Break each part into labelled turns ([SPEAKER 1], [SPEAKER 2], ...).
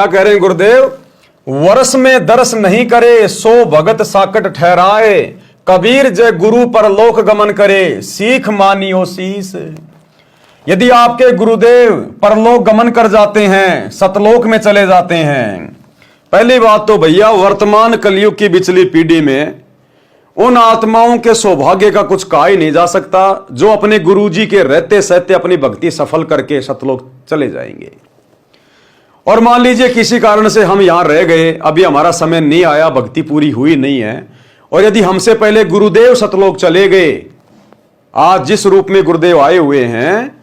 [SPEAKER 1] क्या कह रहे हैं गुरुदेव? वर्ष में दर्श नहीं करे, सो भगत साकट ठहराए। कबीर जय गुरु परलोक गमन करे, सीख मानियो शीस। यदि आपके गुरुदेव परलोक गमन कर जाते हैं, सतलोक में चले जाते हैं, पहली बात तो भैया वर्तमान कलयुग की बिचली पीढ़ी में उन आत्माओं के सौभाग्य का कुछ कहा ही नहीं जा सकता जो अपने गुरुजी के रहते सहते अपनी भक्ति सफल करके सतलोक चले जाएंगे। और मान लीजिए किसी कारण से हम यहां रह गए, अभी हमारा समय नहीं आया, भक्ति पूरी हुई नहीं है, और यदि हमसे पहले गुरुदेव सतलोक चले गए, आज जिस रूप में गुरुदेव आए हुए हैं,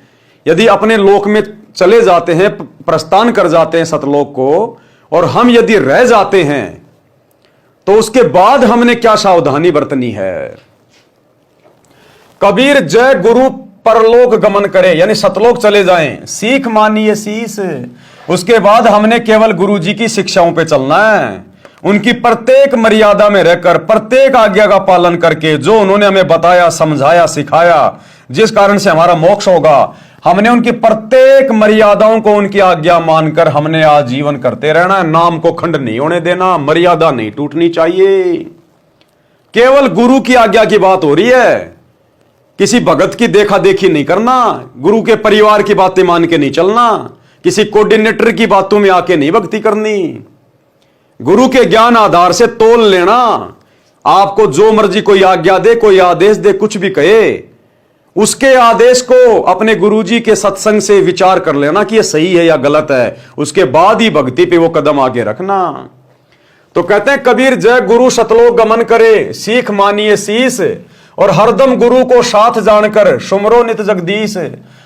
[SPEAKER 1] यदि अपने लोक में चले जाते हैं, प्रस्थान कर जाते हैं सतलोक को, और हम यदि रह जाते हैं तो उसके बाद हमने क्या सावधानी बरतनी है? कबीर जय गुरु परलोक गमन करे, यानी सतलोक चले जाएं, सीख मानिए शीस। उसके बाद हमने केवल गुरु जी की शिक्षाओं पे चलना है, उनकी प्रत्येक मर्यादा में रहकर, प्रत्येक आज्ञा का पालन करके, जो उन्होंने हमें बताया, समझाया, सिखाया, जिस कारण से हमारा मोक्ष होगा, हमने उनकी प्रत्येक मर्यादाओं को, उनकी आज्ञा मानकर हमने आजीवन करते रहना। नाम को खंड नहीं होने देना, मर्यादा नहीं टूटनी चाहिए। केवल गुरु की आज्ञा की बात हो रही है, किसी भगत की देखा देखी नहीं करना, गुरु के परिवार की बातें मान के नहीं चलना, किसी कोऑर्डिनेटर की बातों में आके नहीं भक्ति करनी। गुरु के ज्ञान आधार से तोल लेना। आपको जो मर्जी कोई आज्ञा दे, कोई आदेश दे, कुछ भी कहे, उसके आदेश को अपने गुरुजी के सत्संग से विचार कर लेना कि यह सही है या गलत है, उसके बाद ही भक्ति पे वो कदम आगे रखना। तो कहते हैं कबीर जय गुरु सतलोक गमन करे, सीख मानिए शीस। और हरदम गुरु को साथ जानकर सुमरो नित जगदीश।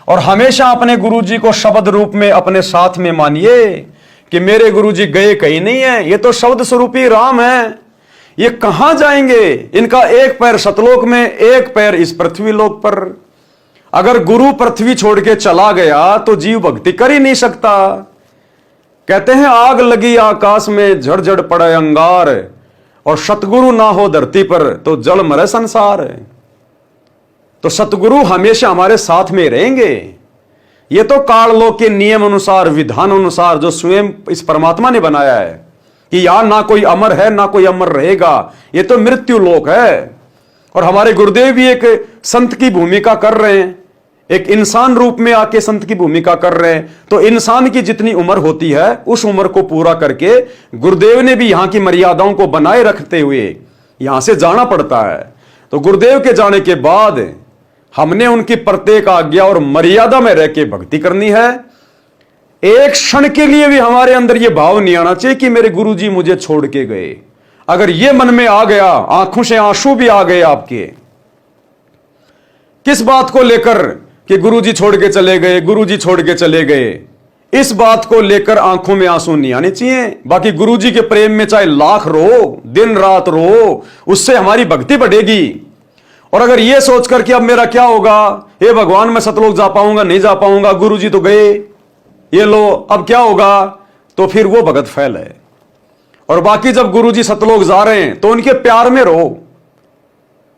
[SPEAKER 1] और हमेशा अपने गुरुजी को शब्द रूप में अपने साथ में मानिए कि मेरे गुरुजी गए कहीं नहीं है, ये तो शब्द स्वरूपी राम है, ये कहां जाएंगे? इनका एक पैर सतलोक में, एक पैर इस पृथ्वी लोक पर। अगर गुरु पृथ्वी छोड़ के चला गया तो जीव भक्ति कर ही नहीं सकता। कहते हैं आग लगी आकाश में, झड़झड़ पड़े अंगार, और सतगुरु ना हो धरती पर तो जल मरे संसार। तो सतगुरु हमेशा हमारे साथ में रहेंगे। ये तो काललोक के नियम अनुसार, विधान अनुसार जो स्वयं इस परमात्मा ने बनाया है कि यहां ना कोई अमर है ना कोई अमर रहेगा, ये तो मृत्यु लोक है। और हमारे गुरुदेव भी एक संत की भूमिका कर रहे हैं, एक इंसान रूप में आके संत की भूमिका कर रहे हैं। तो इंसान की जितनी उम्र होती है उस उम्र को पूरा करके गुरुदेव ने भी यहां की मर्यादाओं को बनाए रखते हुए यहां से जाना पड़ता है। तो गुरुदेव के जाने के बाद हमने उनकी प्रत्येक आज्ञा और मर्यादा में रह के भक्ति करनी है। एक क्षण के लिए भी हमारे अंदर यह भाव नहीं आना चाहिए कि मेरे गुरुजी मुझे छोड़ के गए। अगर यह मन में आ गया, आंखों से आंसू भी आ गए आपके, किस बात को लेकर कि गुरुजी छोड़ के चले गए, गुरुजी छोड़ के चले गए, इस बात को लेकर आंखों में आंसू नहीं आने चाहिए। बाकी गुरुजी के प्रेम में चाहे लाख रो, दिन रात रो, उससे हमारी भक्ति बढ़ेगी। और अगर यह सोचकर कि अब मेरा क्या होगा, हे भगवान मैं सतलोक जा पाऊंगा नहीं जा पाऊंगा, गुरुजी तो गए, ये लो अब क्या होगा, तो फिर वो भगत फैल है। और बाकी जब गुरुजी सतलोक जा रहे हैं तो उनके प्यार में रहो,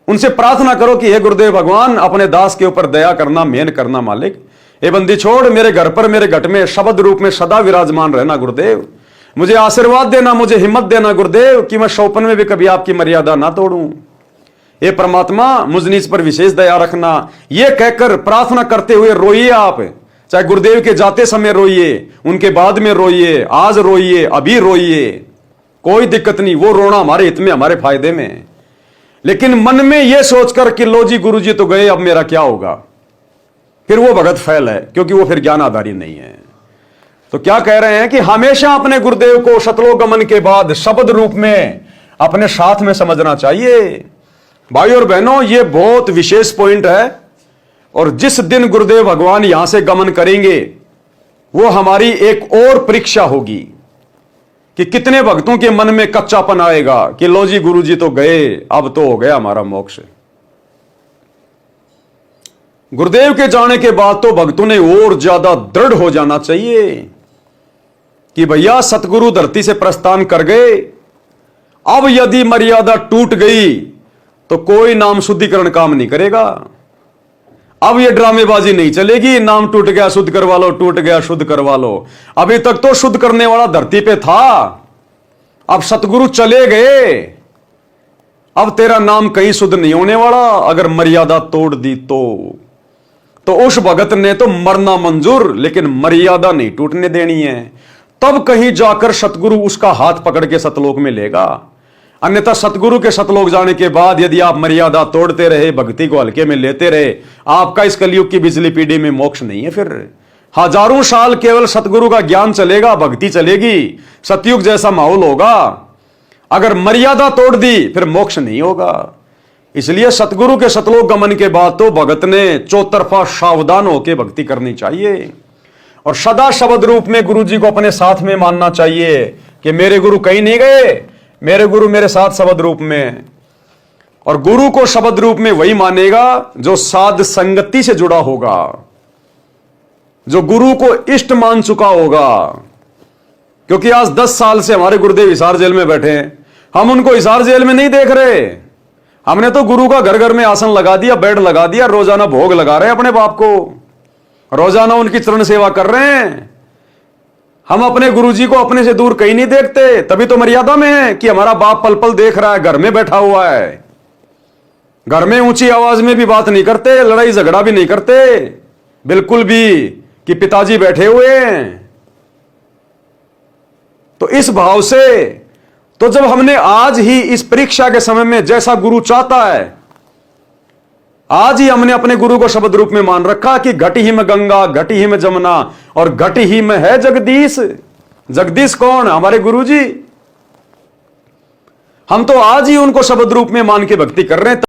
[SPEAKER 1] उनसे प्रार्थना करो कि हे गुरुदेव भगवान अपने दास के ऊपर दया करना, मेहन करना मालिक, हे बंदी छोड़, मेरे घर पर मेरे घट में शब्द रूप में सदा विराजमान रहना गुरुदेव, मुझे आशीर्वाद देना, मुझे हिम्मत देना गुरुदेव कि मैं शौपन में भी कभी आपकी मर्यादा ना तोड़ूं। हे परमात्मा मुझ निज पर विशेष दया रखना। यह कहकर प्रार्थना करते हुए रोइए आप, चाहे गुरुदेव के जाते समय रोइए, उनके बाद में रोइए, आज रोइए, अभी रोइए, कोई दिक्कत नहीं, वो रोना हमारे हित में, हमारे फायदे में। लेकिन मन में यह सोचकर कि लो जी गुरुजी तो गए, अब मेरा क्या होगा, फिर वो भगत फैल है, क्योंकि वो फिर ज्ञान आधारी नहीं है। तो क्या कह रहे हैं कि हमेशा अपने गुरुदेव को सतलोक गमन के बाद शब्द रूप में अपने साथ में समझना चाहिए। भाई और बहनों, यह बहुत विशेष पॉइंट है। और जिस दिन गुरुदेव भगवान यहां से गमन करेंगे वो हमारी एक और परीक्षा होगी कि कितने भक्तों के मन में कच्चापन आएगा कि लो जी गुरुजी तो गए, अब तो हो गया हमारा मोक्ष। गुरुदेव के जाने के बाद तो भक्तों ने और ज्यादा दृढ़ हो जाना चाहिए कि भैया सतगुरु धरती से प्रस्थान कर गए, अब यदि मर्यादा टूट गई तो कोई नाम शुद्धिकरण काम नहीं करेगा। अब ये ड्रामेबाजी नहीं चलेगी, नाम टूट गया शुद्ध करवा लो, टूट गया शुद्ध करवा लो। अभी तक तो शुद्ध करने वाला धरती पे था, अब सतगुरु चले गए, अब तेरा नाम कहीं शुद्ध नहीं होने वाला अगर मर्यादा तोड़ दी तो उस भगत ने तो मरना मंजूर, लेकिन मर्यादा नहीं टूटने देनी है। तब कहीं जाकर सतगुरु उसका हाथ पकड़ के सतलोक में लेगा। अन्यथा सतगुरु के सतलोक जाने के बाद यदि आप मर्यादा तोड़ते रहे, भक्ति को हल्के में लेते रहे, आपका इस कलयुग की बिजली पीढ़ी में मोक्ष नहीं है। फिर हजारों साल केवल सतगुरु का ज्ञान चलेगा, भक्ति चलेगी, सतयुग जैसा माहौल होगा। अगर मर्यादा तोड़ दी फिर मोक्ष नहीं होगा। इसलिए सतगुरु के सतलोक गमन के बाद तो भगत ने चौतरफा सावधान होकर भक्ति करनी चाहिए और सदा शब्द रूप में गुरु जी को अपने साथ में मानना चाहिए कि मेरे गुरु कहीं नहीं गए, मेरे गुरु मेरे साथ शब्द रूप में। और गुरु को शब्द रूप में वही मानेगा जो साध संगति से जुड़ा होगा, जो गुरु को इष्ट मान चुका होगा। क्योंकि आज 10 साल से हमारे गुरुदेव हिसार जेल में बैठे हैं, हम उनको हिसार जेल में नहीं देख रहे। हमने तो गुरु का घर घर में आसन लगा दिया, बेड लगा दिया, रोजाना भोग लगा रहे हैं अपने बाप को, रोजाना उनकी चरण सेवा कर रहे हैं। हम अपने गुरुजी को अपने से दूर कहीं नहीं देखते, तभी तो मर्यादा में है कि हमारा बाप पल पल देख रहा है, घर में बैठा हुआ है। घर में ऊंची आवाज में भी बात नहीं करते, लड़ाई झगड़ा भी नहीं करते बिल्कुल भी कि पिताजी बैठे हुए हैं। तो इस भाव से तो जब हमने आज ही इस परीक्षा के समय में जैसा गुरु चाहता है, आज ही हमने अपने गुरु को शब्द रूप में मान रखा कि घट ही में गंगा, घट ही में जमुना और घट ही में है जगदीश। जगदीश कौन? हमारे गुरु जी। हम तो आज ही उनको शब्द रूप में मान के भक्ति कर रहे हैं।